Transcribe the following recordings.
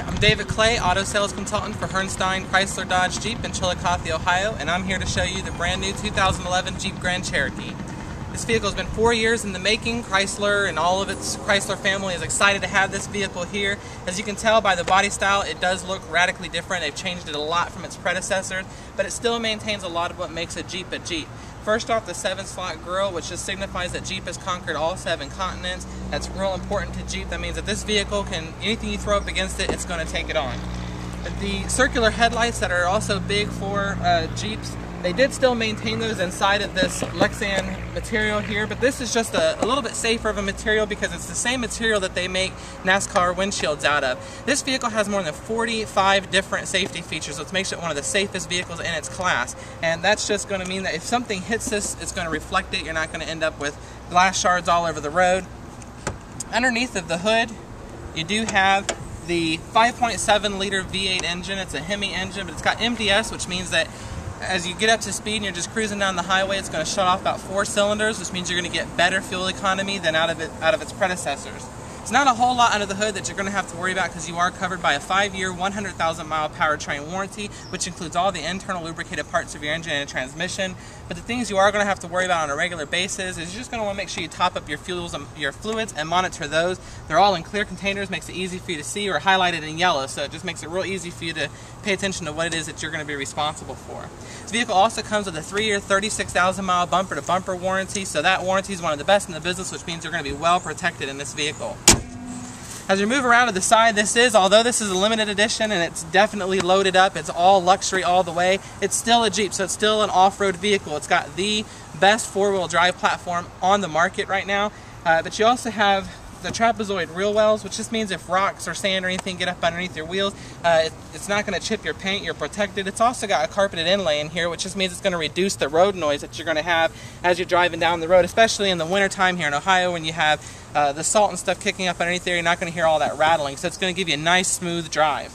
I'm David Clay, auto sales consultant for Herrnstein Chrysler Dodge Jeep in Chillicothe, Ohio, and I'm here to show you the brand new 2011 Jeep Grand Cherokee. This vehicle has been 4 years in the making. Chrysler and all of its Chrysler family is excited to have this vehicle here. As you can tell by the body style, it does look radically different. They've changed it a lot from its predecessors, but it still maintains a lot of what makes a Jeep a Jeep. First off, the 7-slot grille, which just signifies that Jeep has conquered all 7 continents. That's real important to Jeep. That means that this vehicle can, anything you throw up against it, it's going to take it on. The circular headlights that are also big for Jeeps, they did still maintain those inside of this Lexan material here, but this is just a little bit safer of a material because it's the same material that they make NASCAR windshields out of. This vehicle has more than 45 different safety features, which makes it one of the safest vehicles in its class. And that's just going to mean that if something hits this, it's going to reflect it. You're not going to end up with glass shards all over the road. Underneath of the hood, you do have the 5.7 liter V8 engine. It's a Hemi engine, but it's got MDS, which means that as you get up to speed and you're just cruising down the highway, it's going to shut off about 4 cylinders, which means you're going to get better fuel economy than out of its predecessors. It's not a whole lot under the hood that you're going to have to worry about because you are covered by a 5-year, 100,000-mile powertrain warranty, which includes all the internal lubricated parts of your engine and transmission. But the things you are going to have to worry about on a regular basis is you're just going to want to make sure you top up your fluids and monitor those. They're all in clear containers, makes it easy for you to see, or highlighted in yellow, so it just makes it real easy for you to pay attention to what it is that you're going to be responsible for. This vehicle also comes with a 3-year, 36,000-mile bumper-to-bumper warranty, so that warranty is one of the best in the business, which means you're going to be well protected in this vehicle. As you move around to the side, although this is a limited edition and it's definitely loaded up, it's all luxury all the way, it's still a Jeep, so it's still an off-road vehicle. It's got the best 4-wheel drive platform on the market right now, but you also have the trapezoid wheel wells, which just means if rocks or sand or anything get up underneath your wheels, it's not going to chip your paint, you're protected. It's also got a carpeted inlay in here, which just means it's going to reduce the road noise that you're going to have as you're driving down the road, especially in the wintertime here in Ohio when you have the salt and stuff kicking up underneath there. You're not going to hear all that rattling, so it's going to give you a nice smooth drive.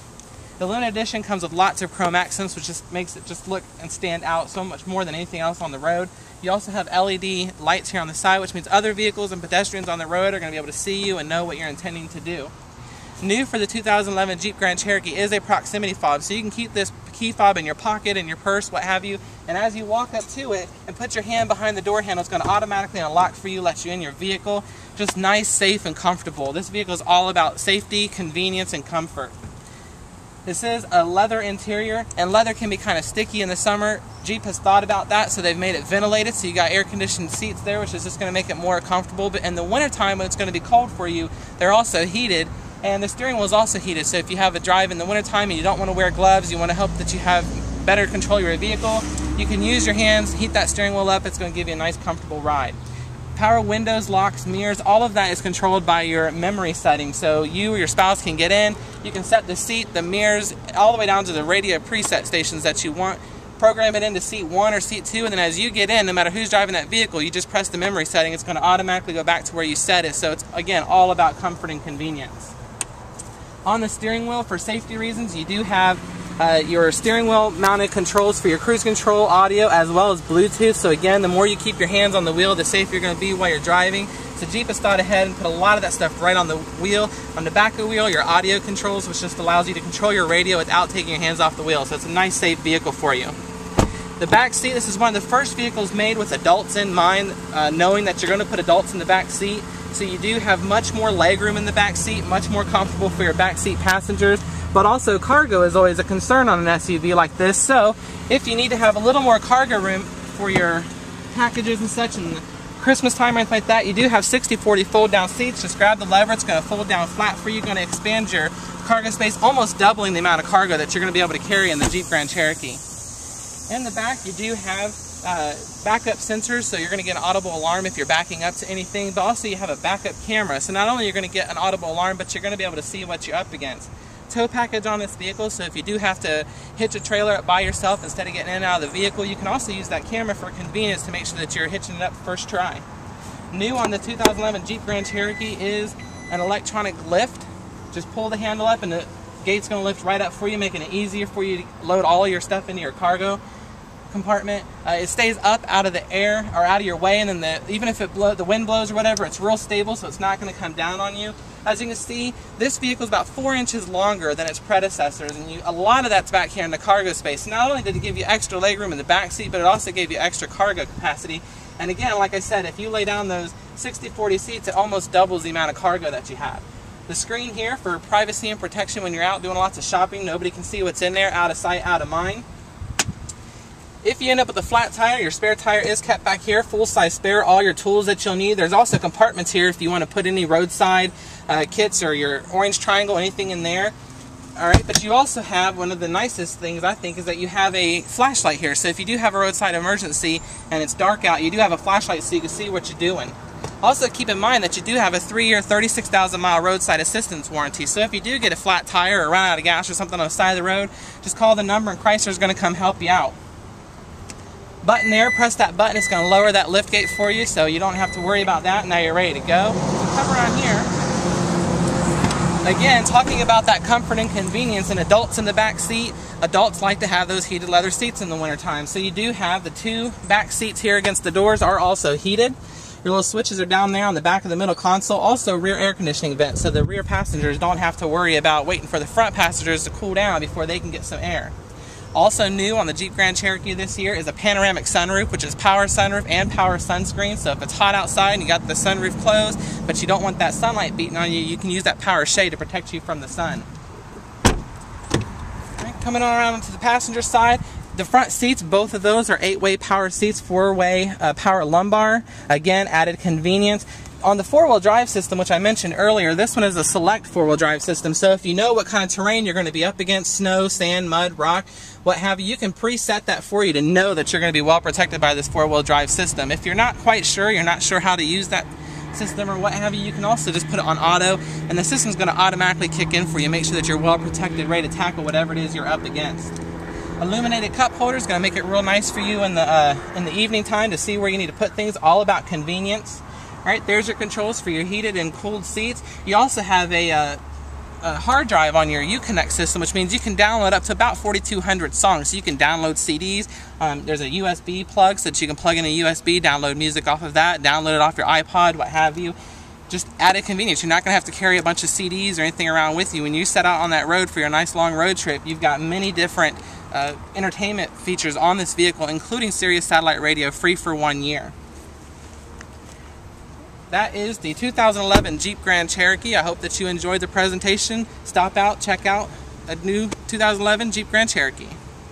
The limited edition comes with lots of chrome accents, which just makes it just look and stand out so much more than anything else on the road. You also have LED lights here on the side, which means other vehicles and pedestrians on the road are going to be able to see you and know what you're intending to do. New for the 2011 Jeep Grand Cherokee is a proximity fob, so you can keep this key fob in your pocket, in your purse, what have you, and as you walk up to it and put your hand behind the door handle, it's going to automatically unlock for you, let you in your vehicle. Just nice, safe, and comfortable. This vehicle is all about safety, convenience, and comfort. This is a leather interior, and leather can be kind of sticky in the summer. Jeep has thought about that, so they've made it ventilated, so you got air-conditioned seats there, which is just going to make it more comfortable. But in the wintertime, when it's going to be cold for you, they're also heated, and the steering wheel is also heated. So if you have a drive in the wintertime and you don't want to wear gloves, you want to hope that you have better control of your vehicle, you can use your hands, heat that steering wheel up. It's going to give you a nice, comfortable ride. Power windows, locks, mirrors, all of that is controlled by your memory settings. So you or your spouse can get in, you can set the seat, the mirrors, all the way down to the radio preset stations that you want. Program it into seat 1 or seat 2, and then as you get in, no matter who's driving that vehicle, you just press the memory setting. It's going to automatically go back to where you set it. So it's, again, all about comfort and convenience. On the steering wheel, for safety reasons, you do have your steering wheel mounted controls for your cruise control, audio, as well as Bluetooth. So again, the more you keep your hands on the wheel, the safer you're going to be while you're driving. So Jeep has thought ahead and put a lot of that stuff right on the wheel. On the back of the wheel, your audio controls, which just allows you to control your radio without taking your hands off the wheel. So it's a nice, safe vehicle for you. The back seat, this is one of the first vehicles made with adults in mind, knowing that you're going to put adults in the back seat. So you do have much more legroom in the back seat, much more comfortable for your back seat passengers. But also cargo is always a concern on an SUV like this. So if you need to have a little more cargo room for your packages and such in the Christmas time or anything like that, you do have 60/40 fold down seats. Just grab the lever, it's going to fold down flat for you, going to expand your cargo space, almost doubling the amount of cargo that you're going to be able to carry in the Jeep Grand Cherokee. In the back, you do have backup sensors, so you're going to get an audible alarm if you're backing up to anything, but also you have a backup camera. So not only are you going to get an audible alarm, but you're going to be able to see what you're up against. Tow package on this vehicle, so if you do have to hitch a trailer up by yourself instead of getting in and out of the vehicle, you can also use that camera for convenience to make sure that you're hitching it up first try. New on the 2011 Jeep Grand Cherokee is an electronic lift. Just pull the handle up and the gate's going to lift right up for you, making it easier for you to load all your stuff into your cargo compartment. It stays up out of the air or out of your way, and then even if the wind blows or whatever, it's real stable, so it's not going to come down on you. As you can see, this vehicle is about 4 inches longer than its predecessors, and a lot of that's back here in the cargo space. Not only did it give you extra legroom in the back seat, but it also gave you extra cargo capacity. And again, like I said, if you lay down those 60-40 seats, it almost doubles the amount of cargo that you have. The screen here for privacy and protection when you're out doing lots of shopping. Nobody can see what's in there, out of sight, out of mind. If you end up with a flat tire, your spare tire is kept back here, full-size spare, all your tools that you'll need. There's also compartments here if you want to put any roadside kits or your orange triangle, anything in there. Alright, but you also have, one of the nicest things I think is that you have a flashlight here. So if you do have a roadside emergency and it's dark out, you do have a flashlight so you can see what you're doing. Also keep in mind that you do have a 3-year, 36,000-mile roadside assistance warranty. So if you do get a flat tire or run out of gas or something on the side of the road, just call the number and Chrysler's going to come help you out. Button there, press that button, it's going to lower that lift gate for you, so you don't have to worry about that. Now you're ready to go. Come around here. Again, talking about that comfort and convenience, and adults in the back seat, adults like to have those heated leather seats in the wintertime. So you do have the 2 back seats here against the doors are also heated. Your little switches are down there on the back of the middle console. Also rear air conditioning vent, so the rear passengers don't have to worry about waiting for the front passengers to cool down before they can get some air. Also new on the Jeep Grand Cherokee this year is a panoramic sunroof, which is power sunroof and power sunscreen. So if it's hot outside and you got the sunroof closed, but you don't want that sunlight beating on you, you can use that power shade to protect you from the sun. Right, coming on around to the passenger side, the front seats, both of those are 8-way power seats, 4-way power lumbar. Again, added convenience. On the 4-wheel drive system, which I mentioned earlier, this one is a select 4-wheel drive system. So if you know what kind of terrain you're going to be up against, snow, sand, mud, rock, what have you, you can preset that for you to know that you're going to be well protected by this 4-wheel drive system. If you're not quite sure, you're not sure how to use that system or what have you, you can also just put it on auto, and the system's going to automatically kick in for you. Make sure that you're well protected, ready to tackle whatever it is you're up against. Illuminated cup holder is going to make it real nice for you in the evening time to see where you need to put things. All about convenience. Alright, there's your controls for your heated and cooled seats. You also have a hard drive on your Uconnect system, which means you can download up to about 4,200 songs. So you can download CDs. There's a USB plug so that you can plug in a USB, download music off of that, download it off your iPod, what have you. Just added convenience. You're not going to have to carry a bunch of CDs or anything around with you. When you set out on that road for your nice long road trip, you've got many different entertainment features on this vehicle, including Sirius satellite radio, free for 1 year. That is the 2011 Jeep Grand Cherokee. I hope that you enjoyed the presentation. Stop out, check out a new 2011 Jeep Grand Cherokee.